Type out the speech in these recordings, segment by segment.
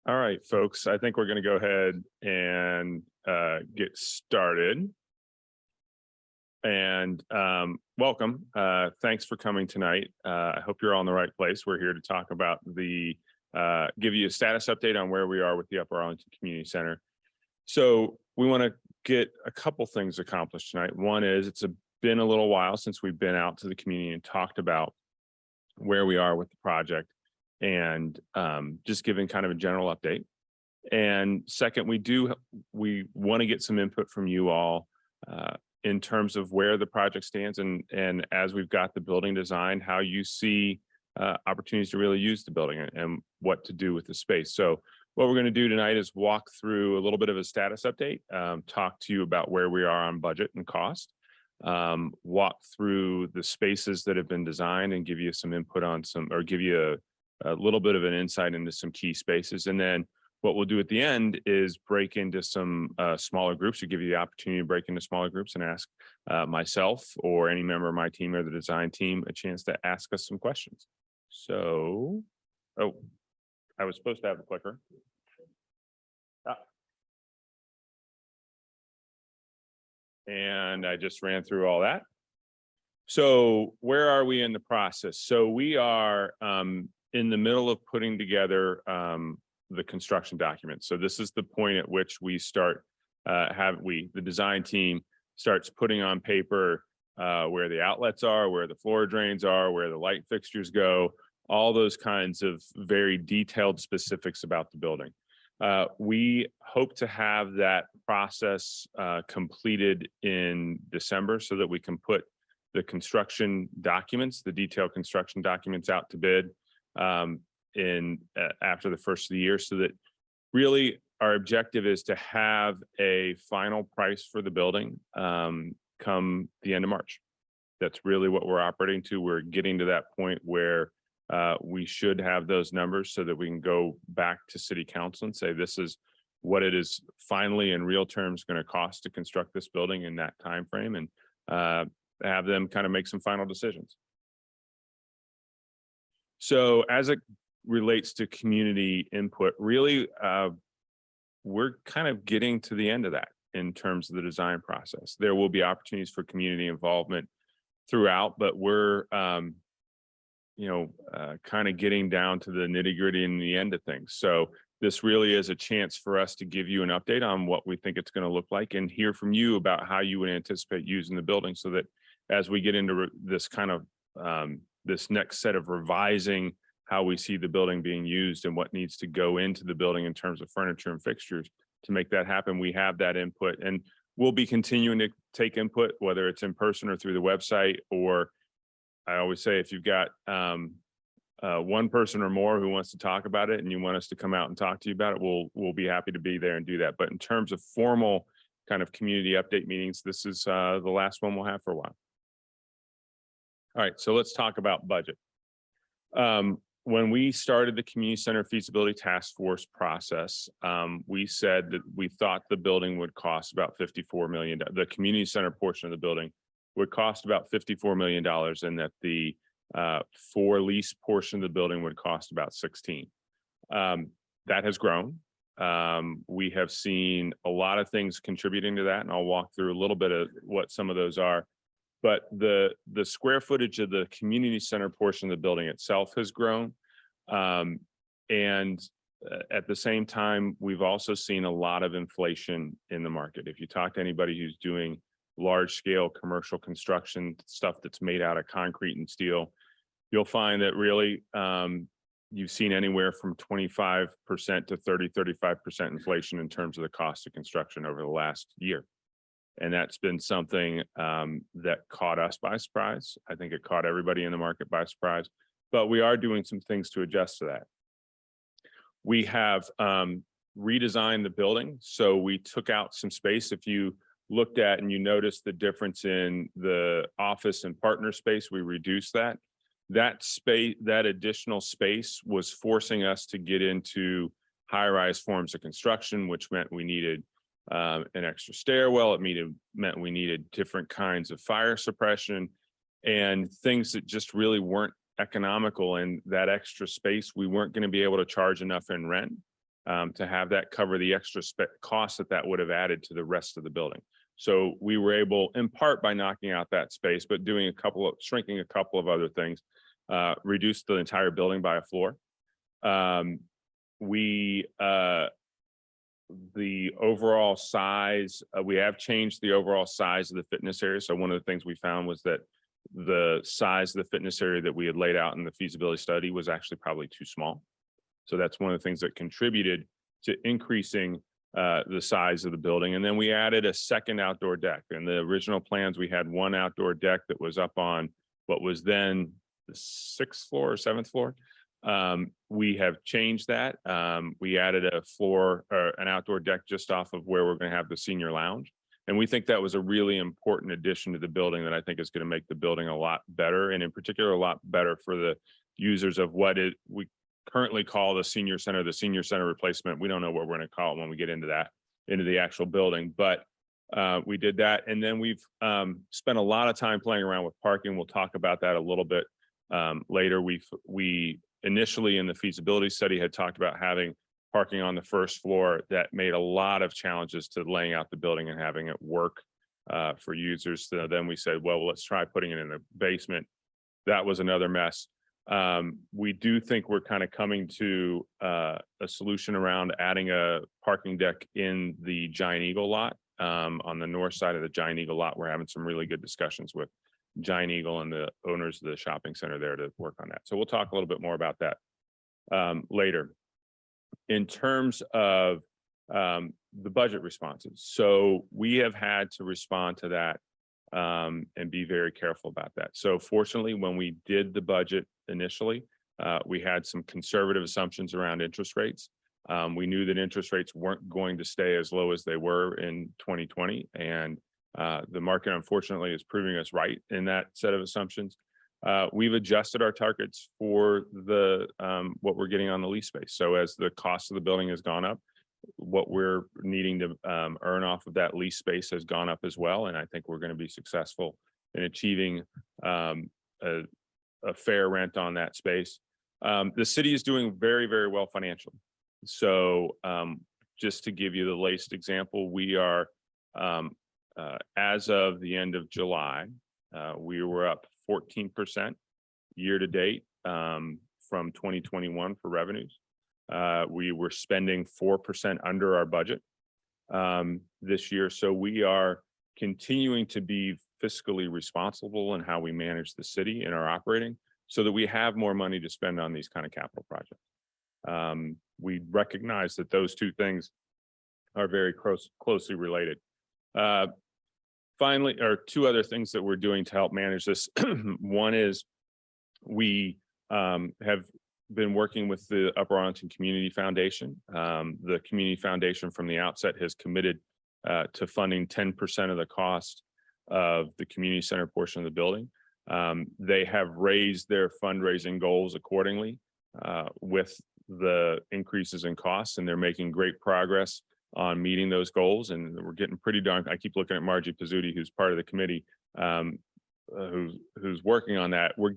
All right, folks, I think we're going to go ahead and get started. And welcome. Thanks for coming tonight. I hope you're all in the right place. We're here to talk about give you a status update on where we are with the Upper Arlington Community Center. So we want to get a couple things accomplished tonight. One is been a little while since we've been out to the community and talked about where we are with the project and just giving kind of a general update. And second, we want to get some input from you all in terms of where the project stands and as we've got the building design, how you see opportunities to really use the building and what to do with the space. So what we're going to do tonight is walk through a little bit of a status update, talk to you about where we are on budget and cost, walk through the spaces that have been designed and give you some input on give you a little bit of an insight into some key spaces. And then what we'll do at the end is break into some smaller groups to give you the opportunity to break into smaller groups and ask myself or any member of my team or the design team a chance to ask us some questions. So, I was supposed to have the clicker. And I just ran through all that. So where are we in the process? So we are in the middle of putting together the construction documents. So this is the point at which we start, the design team starts putting on paper where the outlets are, where the floor drains are, where the light fixtures go, all those kinds of very detailed specifics about the building. We hope to have that process completed in December so that we can put the construction documents, the detailed construction documents out to bid after the first of the year, so that really our objective is to have a final price for the building come the end of March. That's really what we're operating to. We're getting to that point where we should have those numbers so that we can go back to city council and say, this is what it is finally in real terms going to cost to construct this building in that time frame, and have them kind of make some final decisions. So as it relates to community input, really, we're kind of getting to the end of that in terms of the design process. There will be opportunities for community involvement throughout, but we're kind of getting down to the nitty-gritty and the end of things. So this really is a chance for us to give you an update on what we think it's going to look like and hear from you about how you would anticipate using the building, so that as we get into this kind of this next set of revising how we see the building being used and what needs to go into the building in terms of furniture and fixtures to make that happen, we have that input, and we'll be continuing to take input, whether it's in person or through the website. Or I always say, if you've got one person or more who wants to talk about it and you want us to come out and talk to you about it, we'll be happy to be there and do that. But in terms of formal kind of community update meetings, this is the last one we'll have for a while. All right, so let's talk about budget. When we started the community center feasibility task force process, we said that we thought the building would cost about $54 million. The community center portion of the building would cost about $54 million, and that the for lease portion of the building would cost about 16. That has grown. We have seen a lot of things contributing to that, and I'll walk through a little bit of what some of those are. But the square footage of the community center portion of the building itself has grown. And at the same time, we've also seen a lot of inflation in the market. If you talk to anybody who's doing large scale commercial construction, stuff that's made out of concrete and steel, you'll find that really you've seen anywhere from 25% to 35% inflation in terms of the cost of construction over the last year. And that's been something that caught us by surprise. I think it caught everybody in the market by surprise, but we are doing some things to adjust to that. We have redesigned the building. So we took out some space. If you looked at and you noticed the difference in the office and partner space, we reduced that. That space, that additional space was forcing us to get into high-rise forms of construction, which meant we needed an extra stairwell. It meant we needed different kinds of fire suppression and things that just really weren't economical in that extra space. We weren't going to be able to charge enough in rent to have that cover the extra cost that would have added to the rest of the building. So we were able, in part by knocking out that space, but doing shrinking a couple of other things, reduced the entire building by a floor. The overall size, we have changed the overall size of the fitness area. So one of the things we found was that the size of the fitness area that we had laid out in the feasibility study was actually probably too small. So that's one of the things that contributed to increasing the size of the building. And then we added a second outdoor deck. In the original plans, we had one outdoor deck that was up on what was then the 6th floor or 7th floor. We have changed that. We added an outdoor deck just off of where we're going to have the senior lounge. And we think that was a really important addition to the building that I think is going to make the building a lot better, and in particular, a lot better for the users of what we currently call the senior center replacement. We don't know what we're going to call it when we get into the actual building, but we did that. And then we've spent a lot of time playing around with parking. We'll talk about that a little bit later. We initially in the feasibility study had talked about having parking on the first floor. That made a lot of challenges to laying out the building and having it work for users. So then we said, well, let's try putting it in the basement. That was another mess. We do think we're kind of coming to a solution around adding a parking deck in the Giant Eagle lot. On the north side of the Giant Eagle lot, we're having some really good discussions with Giant Eagle and the owners of the shopping center there to work on that. So we'll talk a little bit more about that later. In terms of the budget responses, so we have had to respond to that and be very careful about that. So fortunately, when we did the budget initially, we had some conservative assumptions around interest rates. We knew that interest rates weren't going to stay as low as they were in 2020, and the market, unfortunately, is proving us right in that set of assumptions. We've adjusted our targets for the what we're getting on the lease space. So as the cost of the building has gone up, what we're needing to earn off of that lease space has gone up as well. And I think we're going to be successful in achieving a fair rent on that space. The city is doing very, very well financially. So just to give you the latest example, we are, as of the end of July, we were up 14% year to date from 2021 for revenues. We were spending 4% under our budget this year. So we are continuing to be fiscally responsible in how we manage the city and our operating so that we have more money to spend on these kind of capital projects. We recognize that those two things are very closely related. Finally, or two other things that we're doing to help manage this. One is we have been working with the Upper Arlington Community Foundation. The Community Foundation from the outset has committed to funding 10% of the cost of the community center portion of the building. They have raised their fundraising goals accordingly with the increases in costs, and they're making great progress on meeting those goals. And we're getting pretty darn, I keep looking at Margie Pizzuti, who's part of the committee, who's working on that. We're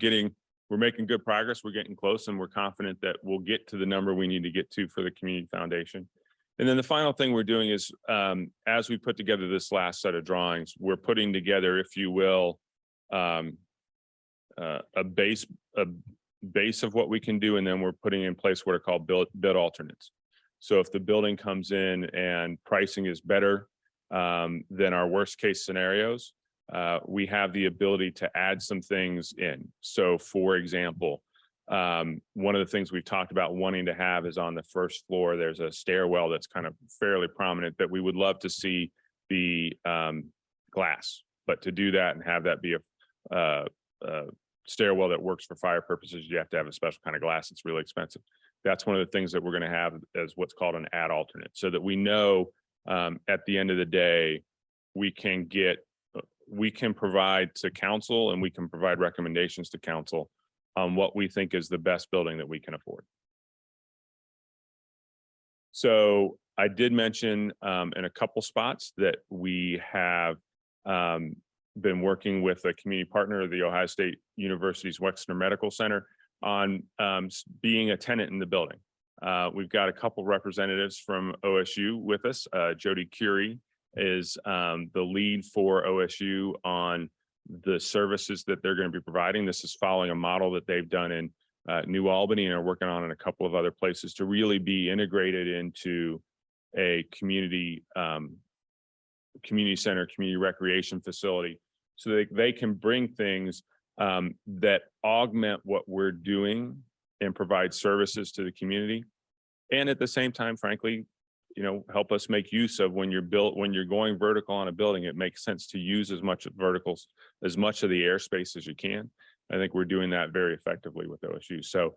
making good progress. We're getting close, and we're confident that we'll get to the number we need to get to for the community foundation. And then the final thing we're doing is, as we put together this last set of drawings, we're putting together, if you will, a base of what we can do, and then we're putting in place what are called bid alternates. So if the building comes in and pricing is better than our worst case scenarios, we have the ability to add some things in. So for example, one of the things we've talked about wanting to have is on the first floor, there's a stairwell that's kind of fairly prominent that we would love to see be glass. But to do that and have that be a stairwell that works for fire purposes, you have to have a special kind of glass. It's really expensive. That's one of the things that we're going to have as what's called an add alternate, so that we know at the end of the day, we can provide to council and we can provide recommendations to council on what we think is the best building that we can afford. So I did mention in a couple spots that we have been working with a community partner of the Ohio State University's Wexner Medical Center on being a tenant in the building. We've got a couple representatives from OSU with us. Jody Curie is the lead for OSU on the services that they're going to be providing. This is following a model that they've done in New Albany and are working on in a couple of other places to really be integrated into a community center, community recreation facility, so that they can bring things that augment what we're doing and provide services to the community. And at the same time, frankly, help us make use of when you're going vertical on a building, it makes sense to use as much of the airspace as you can. I think we're doing that very effectively with OSU. So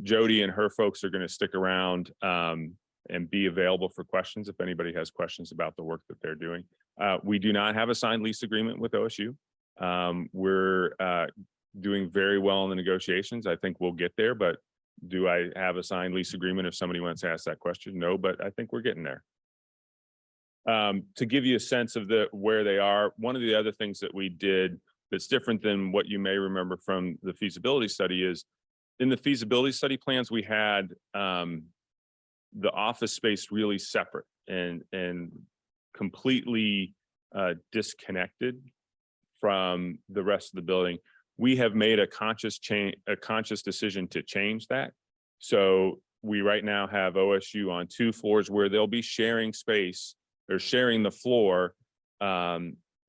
Jody and her folks are going to stick around and be available for questions if anybody has questions about the work that they're doing. We do not have a signed lease agreement with OSU. We're doing very well in the negotiations. I think we'll get there, but do I have a signed lease agreement if somebody wants to ask that question? No, but I think we're getting there. To give you a sense of where they are, one of the other things that we did that's different than what you may remember from the feasibility study is in the feasibility study plans, we had the office space really separate and completely disconnected from the rest of the building. We have made a conscious decision to change that. So we right now have OSU on 2 floors where they'll be sharing space or sharing the floor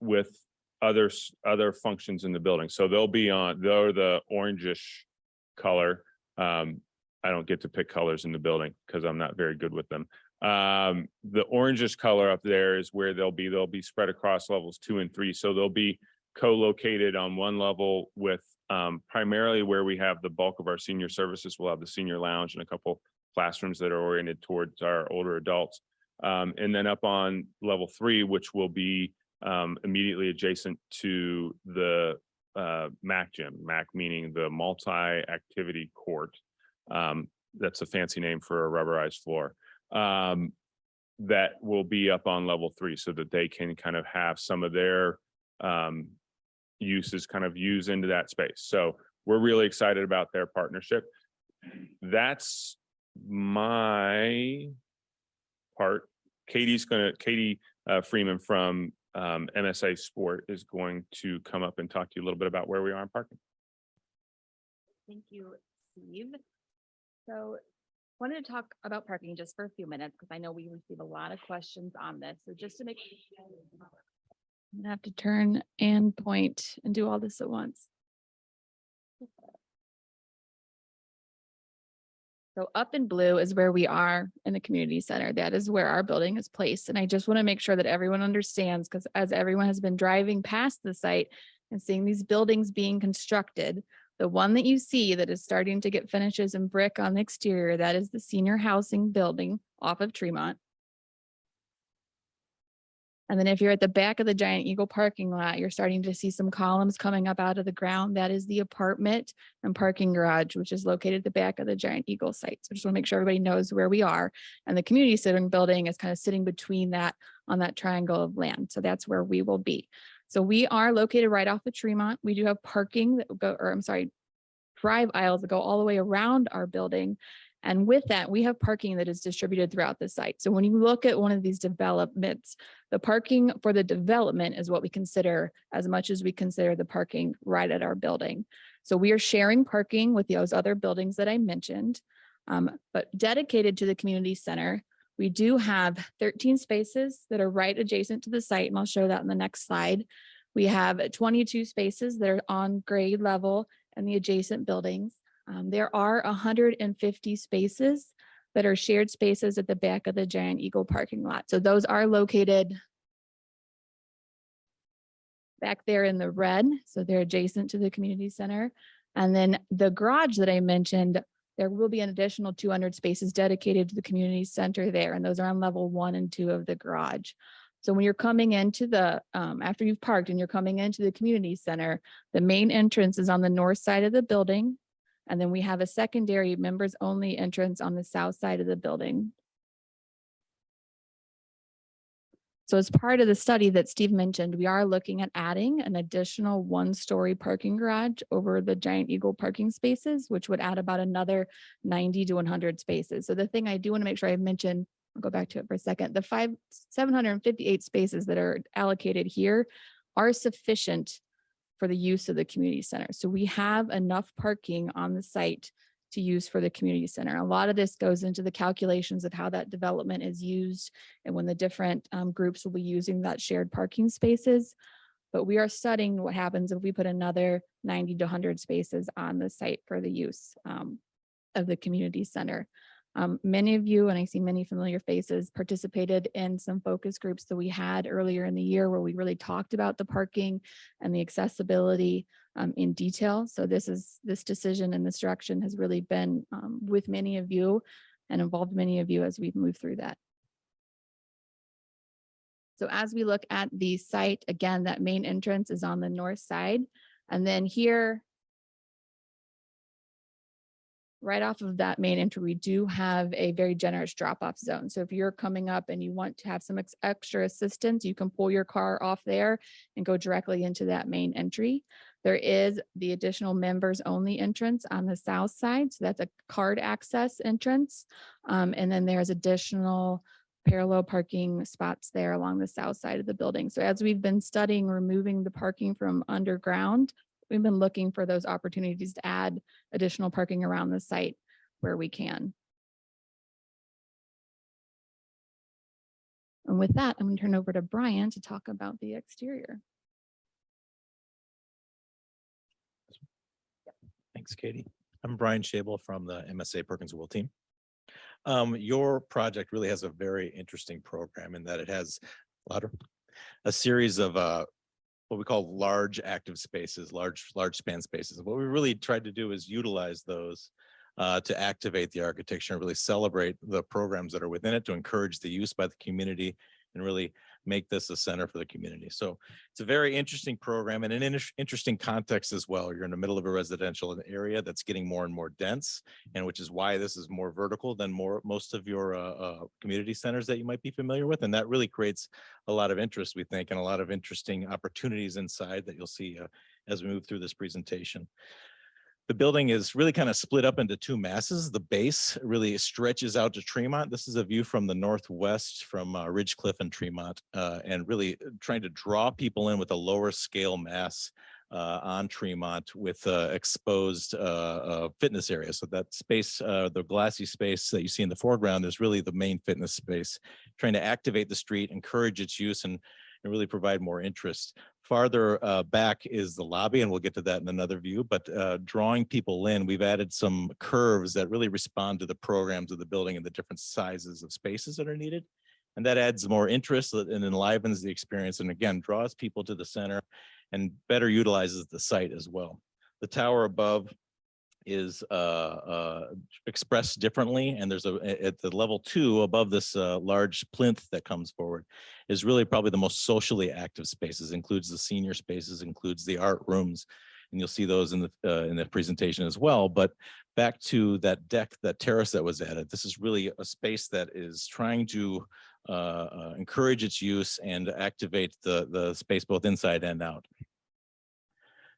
with other functions in the building. So they're the orangish color. I don't get to pick colors in the building because I'm not very good with them. The orangish color up there is where they'll be spread across levels 2 and 3. So they'll be co-located on one level with primarily where we have the bulk of our senior services. We'll have the senior lounge and a couple classrooms that are oriented towards our older adults. And then up on level 3, which will be immediately adjacent to the MAC gym, MAC meaning the multi-activity court. That's a fancy name for a rubberized floor. That will be up on level 3 so that they can kind of have some of their uses kind of use into that space. So we're really excited about their partnership. That's my part. Katie Freeman from MSA Sport is going to come up and talk to you a little bit about where we are in parking. Thank you, Steve. So wanted to talk about parking just for a few minutes because I know we receive a lot of questions on this. So just to make I'm gonna have to turn and point and do all this at once. So up in blue is where we are in the community center. That is where our building is placed. And I just want to make sure that everyone understands, because as everyone has been driving past the site and seeing these buildings being constructed, the one that you see that is starting to get finishes and brick on the exterior, that is the senior housing building off of Tremont. And then if you're at the back of the Giant Eagle parking lot, you're starting to see some columns coming up out of the ground. That is the apartment and parking garage, which is located at the back of the Giant Eagle site. So I just want to make sure everybody knows where we are. And the community center building is kind of sitting between that on that triangle of land. So that's where we will be. So we are located right off the Tremont. We do have parking that will go, or I'm sorry, drive aisles that go all the way around our building. And with that, we have parking that is distributed throughout the site. So when you look at one of these developments, the parking for the development is what we consider as much as we consider the parking right at our building. So we are sharing parking with those other buildings that I mentioned, but dedicated to the community center, we do have 13 spaces that are right adjacent to the site, and I'll show that in the next slide. We have 22 spaces that are on grade level in the adjacent buildings. There are 150 spaces that are shared spaces at the back of the Giant Eagle parking lot. So those are located back there in the red. So they're adjacent to the community center. And then the garage that I mentioned, there will be an additional 200 spaces dedicated to the community center there. And those are on level 1 and 2 of the garage. So when you're coming into the, after you've parked and you're coming into the community center, the main entrance is on the north side of the building. And then we have a secondary members only entrance on the south side of the building. So as part of the study that Steve mentioned, we are looking at adding an additional 1-story parking garage over the Giant Eagle parking spaces, which would add about another 90 to 100 spaces. So the thing I do want to make sure I mention, I'll go back to it for a second, the 758 spaces that are allocated here are sufficient for the use of the community center. So we have enough parking on the site to use for the community center. A lot of this goes into the calculations of how that development is used and when the different groups will be using that shared parking spaces. But we are studying what happens if we put another 90 to 100 spaces on the site for the use of the community center. Many of you, and I see many familiar faces, participated in some focus groups that we had earlier in the year where we really talked about the parking and the accessibility in detail. So this decision and this direction has really been with many of you and involved many of you as we've moved through that. So as we look at the site, again, that main entrance is on the north side. And then here, right off of that main entry, we do have a very generous drop-off zone. So if you're coming up and you want to have some extra assistance, you can pull your car off there and go directly into that main entry. There is the additional members only entrance on the south side. So that's a card access entrance. And then there's additional parallel parking spots there along the south side of the building. So as we've been studying removing the parking from underground, we've been looking for those opportunities to add additional parking around the site where we can. And with that, I'm going to turn over to Brian to talk about the exterior. Thanks, Katie. I'm Brian Schabel from the MSA Perkins Will team. Your project really has a very interesting program in that it has a series of what we call large active spaces, large span spaces. What we really tried to do is utilize those to activate the architecture and really celebrate the programs that are within it to encourage the use by the community and really make this a center for the community. So it's a very interesting program and an interesting context as well. You're in the middle of a residential area that's getting more and more dense, and which is why this is more vertical than most of your community centers that you might be familiar with. And that really creates a lot of interest, we think, and a lot of interesting opportunities inside that you'll see as we move through this presentation. The building is really kind of split up into two masses. The base really stretches out to Tremont. This is a view from the northwest from Ridgecliff and Tremont, and really trying to draw people in with a lower scale mass on Tremont with exposed fitness area. So that space, the glassy space that you see in the foreground is really the main fitness space, trying to activate the street, encourage its use, and really provide more interest. Farther back is the lobby, and we'll get to that in another view, but drawing people in, we've added some curves that really respond to the programs of the building and the different sizes of spaces that are needed. And that adds more interest and enlivens the experience, and again, draws people to the center and better utilizes the site as well. The tower above is expressed differently, and there's at the level 2 above this large plinth that comes forward is really probably the most socially active spaces, includes the senior spaces, includes the art rooms, and you'll see those in the presentation as well. But back to that deck, that terrace that was added, this is really a space that is trying to encourage its use and activate the space both inside and out.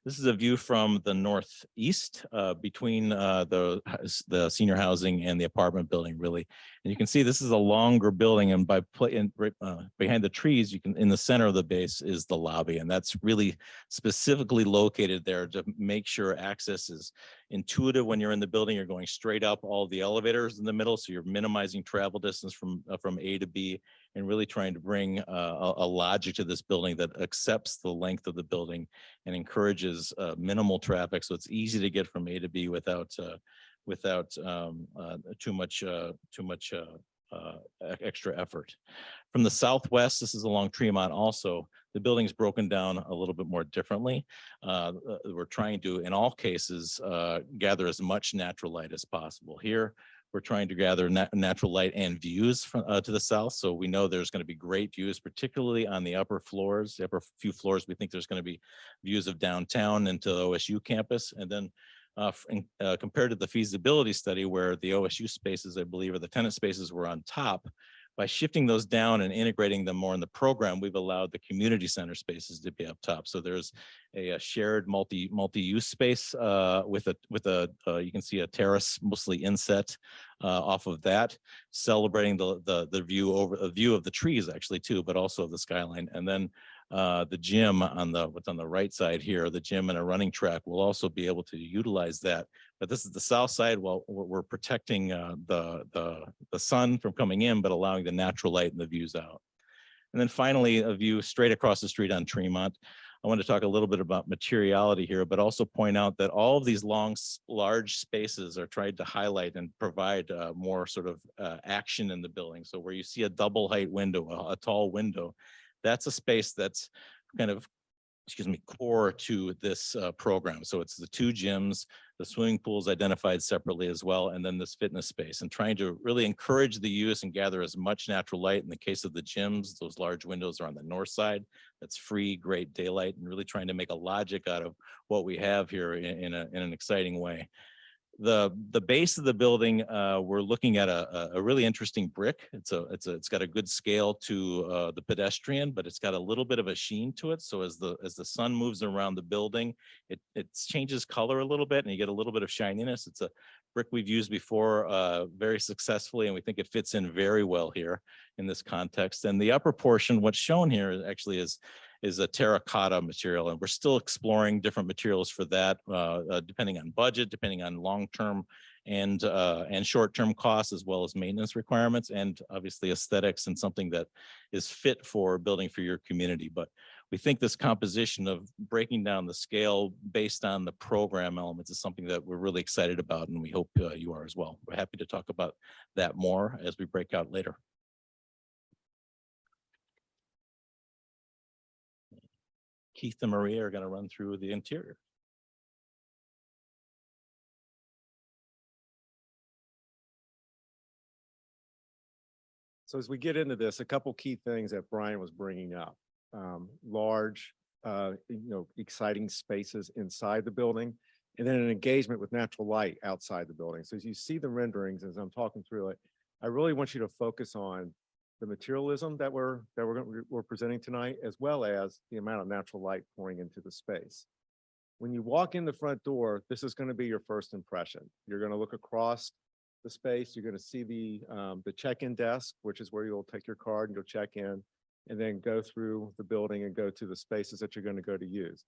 This is a view from the northeast between the senior housing and the apartment building, really. And you can see this is a longer building, and behind the trees, you can, in the center of the base is the lobby, and that's really specifically located there to make sure access is intuitive when you're in the building. You're going straight up, all the elevators in the middle, so you're minimizing travel distance from A to B, and really trying to bring a logic to this building that accepts the length of the building and encourages minimal traffic, so it's easy to get from A to B without too much extra effort. From the southwest, this is along Tremont also, the building's broken down a little bit more differently. We're trying to, in all cases, gather as much natural light as possible. Here, we're trying to gather natural light and views from, to the south. So we know there's going to be great views, particularly on the upper floors. The upper few floors, we think there's going to be views of downtown into the OSU campus. And then compared to the feasibility study where the OSU spaces, I believe, or the tenant spaces were on top, By shifting those down and integrating them more in the program, we've allowed the community center spaces to be up top. So there's a shared multi-use space with a you can see a terrace, mostly inset off of that, celebrating the view over a view of the trees actually too, but also of the skyline. And then the gym on what's on the right side here, the gym and a running track will also be able to utilize that. But this is the south side. While we're protecting the sun from coming in, but allowing the natural light and the views out. And then finally, a view straight across the street on Tremont. I want to talk a little bit about materiality here, but also point out that all of these large spaces are tried to highlight and provide more sort of action in the building. So where you see a double height window, a tall window, that's a space that's kind of, core to this program. So it's the two gyms, the swimming pools identified separately as well, and then this fitness space, and trying to really encourage the use and gather as much natural light. In the case of the gyms, those large windows are on the north side. That's free, great daylight, and really trying to make a logic out of what we have here in an exciting way. The base of the building, we're looking at a really interesting brick. It's got a good scale to the pedestrian, but it's got a little bit of a sheen to it. So as the sun moves around the building, it changes color a little bit, and you get a little bit of shininess. It's a brick we've used before very successfully, and we think it fits in very well here in this context. And the upper portion, what's shown here actually is a terracotta material, and we're still exploring different materials for that, depending on budget, depending on long-term and short-term costs, as well as maintenance requirements, and obviously aesthetics, and something that is fit for building for your community. But we think this composition of breaking down the scale based on the program elements is something that we're really excited about, and we hope you are as well. We're happy to talk about that more as we break out later. Keith and Maria are going to run through the interior. So as we get into this, a couple key things that Brian was bringing up. Large, exciting spaces inside the building, and then an engagement with natural light outside the building. So as you see the renderings, as I'm talking through it, I really want you to focus on the materialism that we're presenting tonight, as well as the amount of natural light pouring into the space. When you walk in the front door, this is going to be your first impression. You're going to look across the space. You're going to see the check-in desk, which is where you'll take your card and you'll check in, and then go through the building and go to the spaces that you're going to go to use.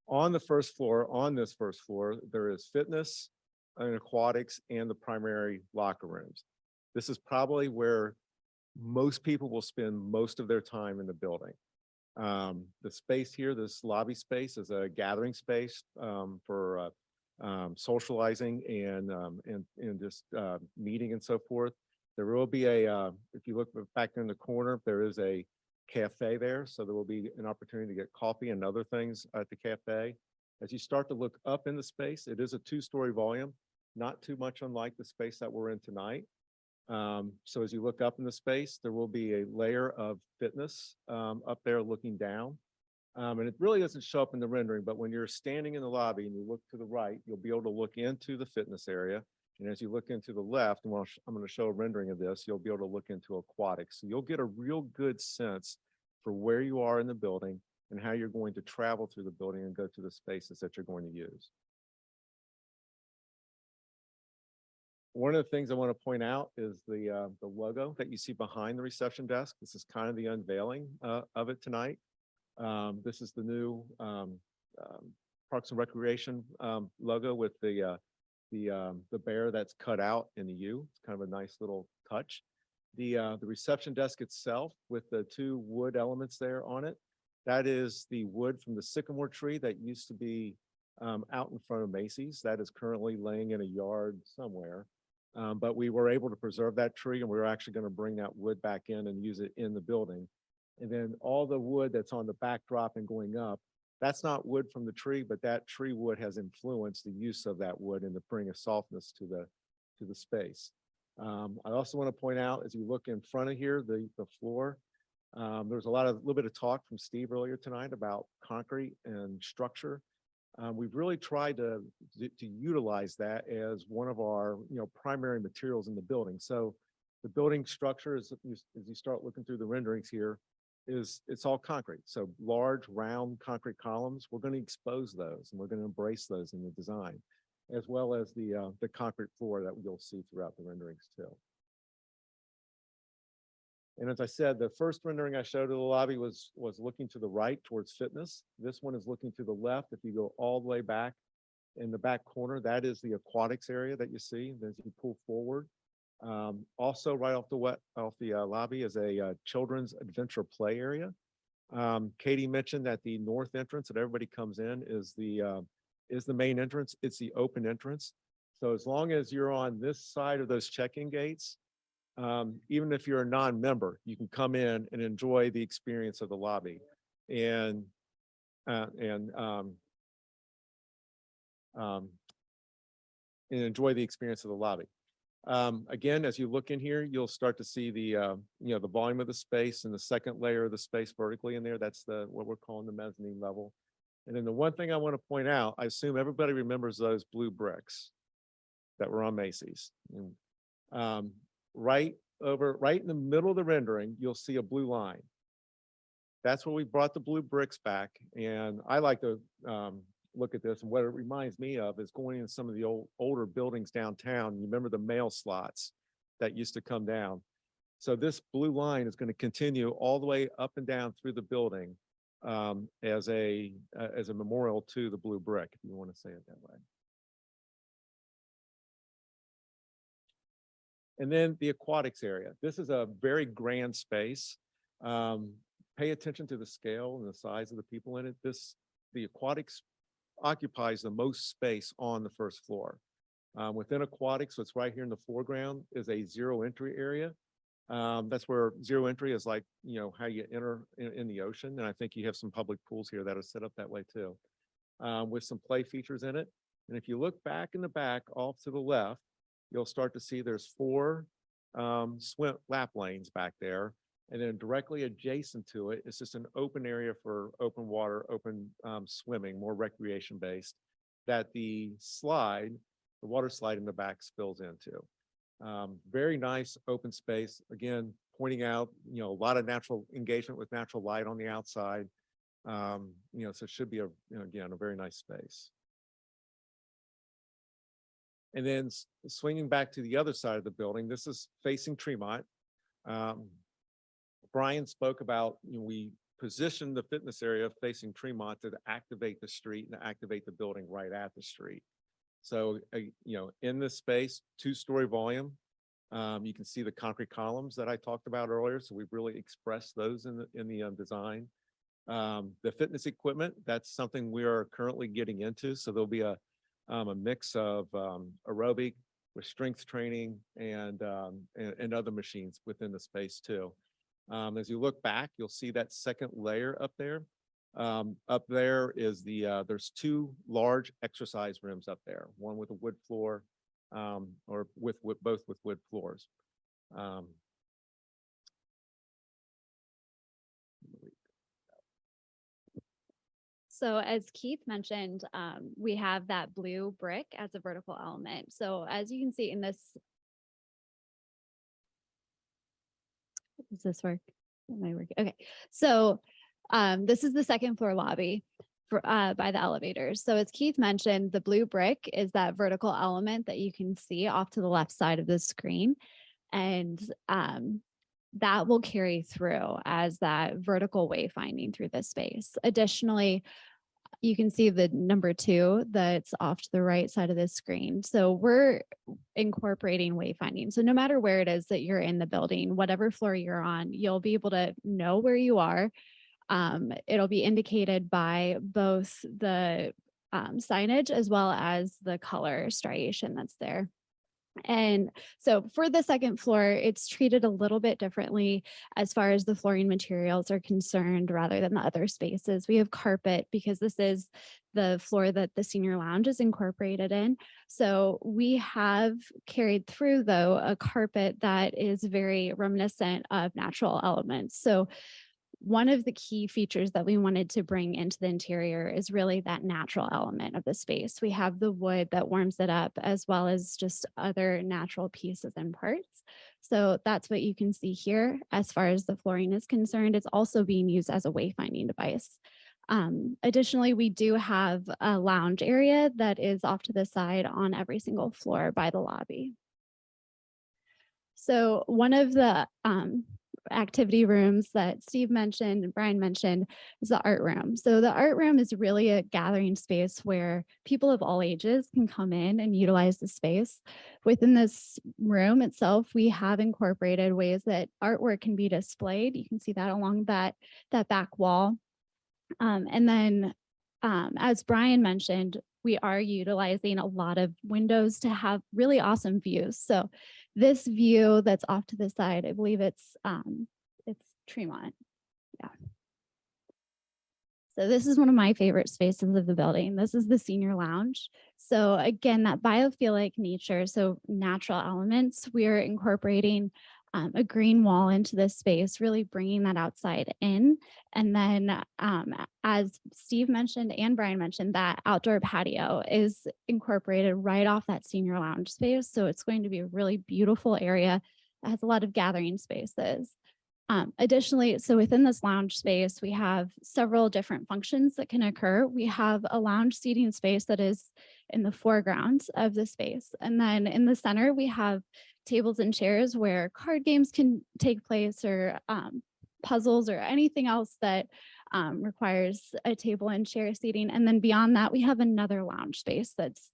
On this first floor, there is fitness and aquatics and the primary locker rooms. This is probably where most people will spend most of their time in the building. The space here, this lobby space, is a gathering space for socializing and just meeting and so forth. There will be if you look back in the corner, there is a cafe there. So there will be an opportunity to get coffee and other things at the cafe. As you start to look up in the space, it is a 2-story volume, not too much unlike the space that we're in tonight. So as you look up in the space, there will be a layer of fitness up there looking down. And it really doesn't show up in the rendering, but when you're standing in the lobby and you look to the right, you'll be able to look into the fitness area. And as you look into the left, and I'm going to show a rendering of this, you'll be able to look into aquatics. So you'll get a real good sense for where you are in the building and how you're going to travel through the building and go to the spaces that you're going to use. One of the things I want to point out is the logo that you see behind the reception desk. This is kind of the unveiling of it tonight. This is the new Parks and Recreation logo with the bear that's cut out in the U. It's kind of a nice little touch. The reception desk itself with the 2 wood elements there on it, that is the wood from the sycamore tree that used to be out in front of Macy's. That is currently laying in a yard somewhere. But we were able to preserve that tree, and we're actually going to bring that wood back in and use it in the building. And then all the wood that's on the backdrop and going up, that's not wood from the tree, but that tree wood has influenced the use of that wood and to bring a softness to the space. I also want to point out, as you look in front of here, the floor, there's a little bit of talk from Steve earlier tonight about concrete and structure. We've really tried to utilize that as one of our primary materials in the building. So The building structure as you start looking through the renderings here it's all concrete. So large round concrete columns, we're going to expose those and we're going to embrace those in the design, as well as the concrete floor that you'll see throughout the renderings too. And as I said, the first rendering I showed of the lobby was looking to the right towards fitness. This one is looking to the left. If you go all the way back in the back corner, that is the aquatics area that you see as you pull forward. Also right off the lobby is a children's adventure play area. Katie mentioned that the north entrance that everybody comes in is the main entrance. It's the open entrance. So as long as you're on this side of those check-in gates, even if you're a non-member, you can come in and enjoy the experience of the lobby and enjoy the experience of the lobby. Again, as you look in here, you'll start to see the the volume of the space and the second layer of the space vertically in there. That's what we're calling the mezzanine level. And then the one thing I want to point out, I assume everybody remembers those blue bricks that were on Macy's. And, right in the middle of the rendering, you'll see a blue line. That's where we brought the blue bricks back. And I like to look at this, and what it reminds me of is going in some of the older buildings downtown. You remember the mail slots that used to come down. So this blue line is going to continue all the way up and down through the building as a memorial to the blue brick, if you want to say it that way. And then the aquatics area. This is a very grand space. Pay attention to the scale and the size of the people in it. The aquatics occupies the most space on the first floor. Within aquatics, what's right here in the foreground is a zero entry area. That's where zero entry is like, how you enter in the ocean. And I think you have some public pools here that are set up that way too, with some play features in it. And if you look back in the back off to the left, you'll start to see there's 4 swim lap lanes back there. And then directly adjacent to it, it's just an open area for open water, open swimming, more recreation based, that the water slide in the back spills into. Very nice open space. Again, pointing out, a lot of natural engagement with natural light on the outside. So it should be again, a very nice space. And then swinging back to the other side of the building, this is facing Tremont. Brian spoke about, we positioned the fitness area facing Tremont to activate the street and activate the building right at the street. So, in this space, 2-story volume, you can see the concrete columns that I talked about earlier. So we've really expressed those in the design. The fitness equipment, that's something we are currently getting into. So there'll be a mix of aerobic with strength training and other machines within the space too. As you look back, you'll see that second layer up there. Up there is there's 2 large exercise rooms up there, one with a wood floor, or both with wood floors. So as Keith mentioned, we have that blue brick as a vertical element. So as you can see in this, does this work? Am I working? Okay. So this is the second floor lobby for by the elevators. So as Keith mentioned, the blue brick is that vertical element that you can see off to the left side of the screen. And that will carry through as that vertical wayfinding through this space. Additionally, you can see the number 2 that's off to the right side of the screen. So we're incorporating wayfinding. So no matter where it is that you're in the building, whatever floor you're on, you'll be able to know where you are. It'll be indicated by both the signage as well as the color striation that's there. And so for the second floor, it's treated a little bit differently as far as the flooring materials are concerned rather than the other spaces. We have carpet because this is the floor that the senior lounge is incorporated in. So we have carried through, though, a carpet that is very reminiscent of natural elements. So one of the key features that we wanted to bring into the interior is really that natural element of the space. We have the wood that warms it up as well as just other natural pieces and parts. So that's what you can see here. As far as the flooring is concerned, it's also being used as a wayfinding device. Additionally, we do have a lounge area that is off to the side on every single floor by the lobby. So one of the activity rooms that Steve mentioned and Brian mentioned is the art room. So the art room is really a gathering space where people of all ages can come in and utilize the space. Within this room itself, we have incorporated ways that artwork can be displayed. You can see that along that back wall. And then, as Brian mentioned, we are utilizing a lot of windows to have really awesome views. So this view that's off to the side, I believe it's Tremont. Yeah. So this is one of my favorite spaces of the building. This is the senior lounge. So again, that biophilic nature, so natural elements, we're incorporating a green wall into this space, really bringing that outside in. And then as Steve mentioned and Brian mentioned, that outdoor patio is incorporated right off that senior lounge space. So it's going to be a really beautiful area that has a lot of gathering spaces. Additionally, so within this lounge space, we have several different functions that can occur. We have a lounge seating space that is in the foreground of the space. And then in the center, we have tables and chairs where card games can take place, or puzzles, or anything else that requires a table and chair seating. And then beyond that, we have another lounge space that's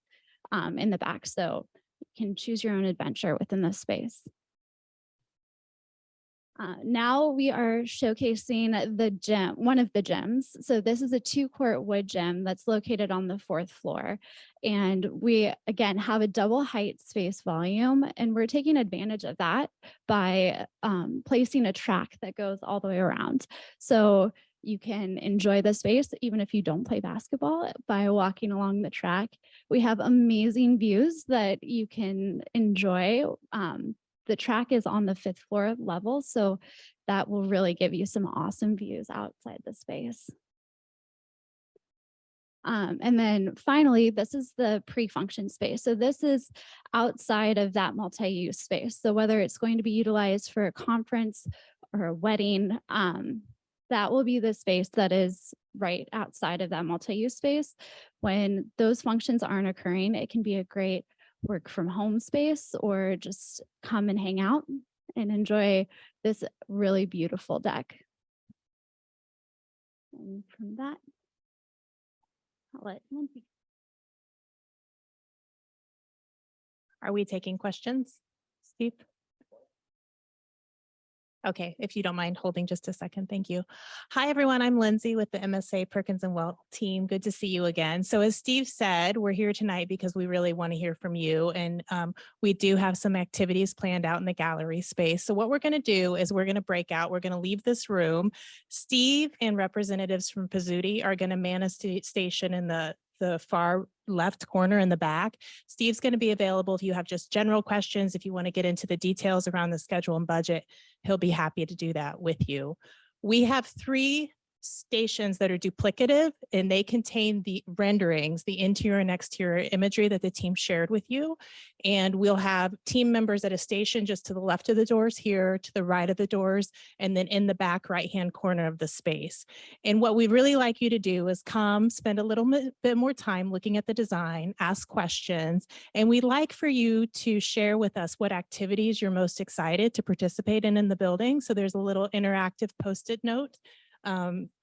in the back. So you can choose your own adventure within this space. Now we are showcasing the gym, one of the gyms. So this is a 2-court wood gym that's located on the 4th floor. And we, again, have a double height space volume, and we're taking advantage of that by placing a track that goes all the way around. So you can enjoy the space even if you don't play basketball by walking along the track. We have amazing views that you can enjoy. The track is on the 5th floor level, so that will really give you some awesome views outside the space. And then finally, this is the pre-function space. So this is outside of that multi-use space. So whether it's going to be utilized for a conference or a wedding, that will be the space that is right outside of that multi-use space. When those functions aren't occurring, it can be a great work from home space, or just come and hang out and enjoy this really beautiful deck. And from that, I'll let Lindsay. Are we taking questions, Steve? Okay, if you don't mind holding just a second, thank you. Hi, everyone. I'm Lindsay with the MSA Perkins and Well team. Good to see you again. So as Steve said, we're here tonight because we really want to hear from you. And we do have some activities planned out in the gallery space. So what we're going to do is we're going to break out. We're going to leave this room. Steve and representatives from Pizzuti are going to man a station in the far left corner in the back. Steve's going to be available if you have just general questions. If you want to get into the details around the schedule and budget, he'll be happy to do that with you. We have 3 stations that are duplicative, and they contain the renderings, the interior and exterior imagery that the team shared with you. And we'll have team members at a station just to the left of the doors here, to the right of the doors, and then in the back right-hand corner of the space. And what we'd really like you to do is come spend a little bit more time looking at the design, ask questions, and we'd like for you to share with us what activities you're most excited to participate in the building. So there's a little interactive Post-it note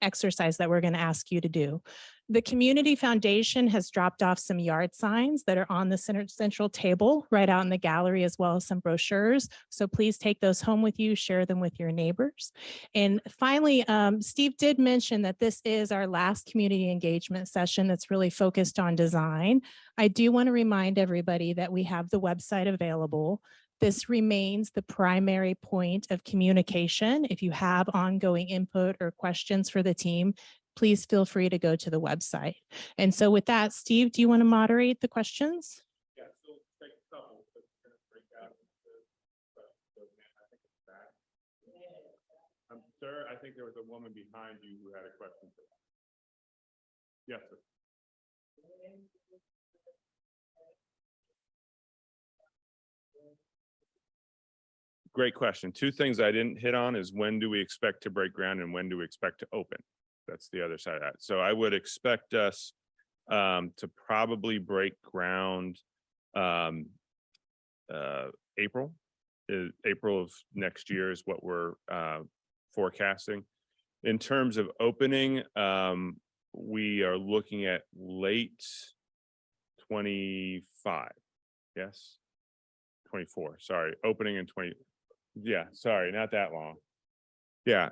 exercise that we're going to ask you to do. The Community Foundation has dropped off some yard signs that are on the central table right out in the gallery, as well as some brochures. So please take those home with you, share them with your neighbors. And finally, Steve did mention that this is our last community engagement session that's really focused on design. I do want to remind everybody that we have the website available. This remains the primary point of communication. If you have ongoing input or questions for the team, please feel free to go to the website. And so with that, Steve, do you want to moderate the questions? Yeah, so take a couple, but we're going to break out into I think it's that. Sir, I think there was a woman behind you who had a question. Yes, sir. great question. Two things I didn't hit on is when do we expect to break ground and when do we expect to open? That's the other side of that. So I would expect us to probably break ground April. April of next year is what we're forecasting. In terms of opening, we are looking at late 25. Yes. 24, sorry, opening in 20. Yeah, sorry, not that long. Yeah,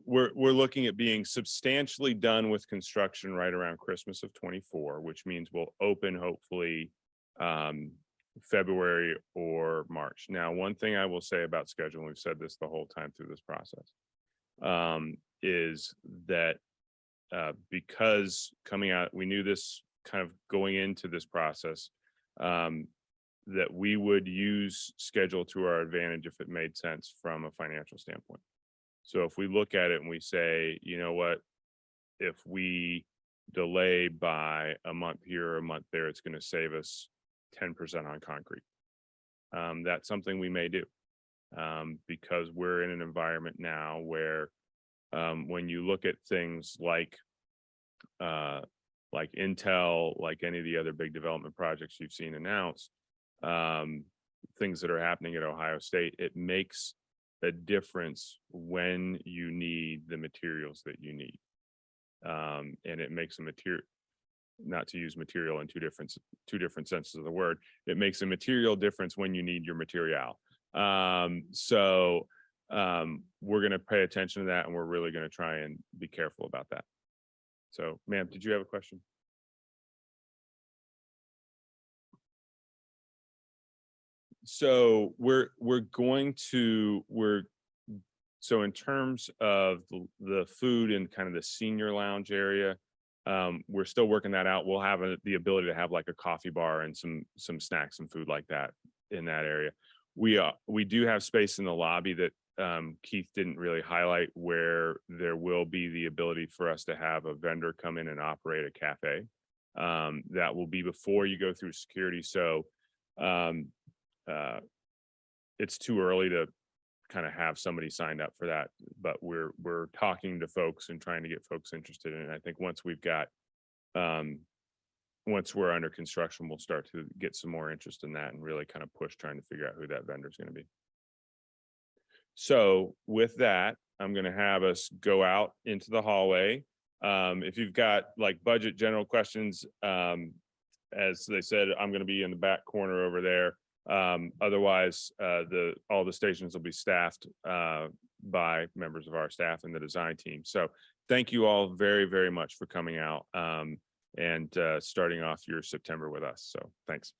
we're looking at being substantially done with construction right around Christmas of 24, which means we'll open hopefully February or March. Now, one thing I will say about schedule, and we've said this the whole time through this process, is that because coming out, we knew this kind of going into this process, that we would use schedule to our advantage if it made sense from a financial standpoint. So if we look at it and we say, you know what, if we delay by a month here or a month there, it's going to save us 10% on concrete. That's something we may do because we're in an environment now where when you look at things like Intel, like any of the other big development projects you've seen announced, things that are happening at Ohio State, it makes a difference when you need the materials that you need. And it makes a material, not to use material in two different senses of the word, it makes a material difference when you need your material. So we're going to pay attention to that, and we're really going to try and be careful about that. So, ma'am, did you have a question? So so in terms of the food and kind of the senior lounge area, we're still working that out. We'll have the ability to have like a coffee bar and some snacks and food like that in that area. We do have space in the lobby that Keith didn't really highlight, where there will be the ability for us to have a vendor come in and operate a cafe. That will be before you go through security. So it's too early to kind of have somebody signed up for that, but we're talking to folks and trying to get folks interested in it. I think once we're under construction, we'll start to get some more interest in that and really kind of push trying to figure out who that vendor is going to be. So with that, I'm going to have us go out into the hallway. If you've got like budget general questions, as they said, I'm going to be in the back corner over there. Otherwise, all the stations will be staffed by members of our staff and the design team. So thank you all very, very much for coming out and starting off your September with us. So thanks.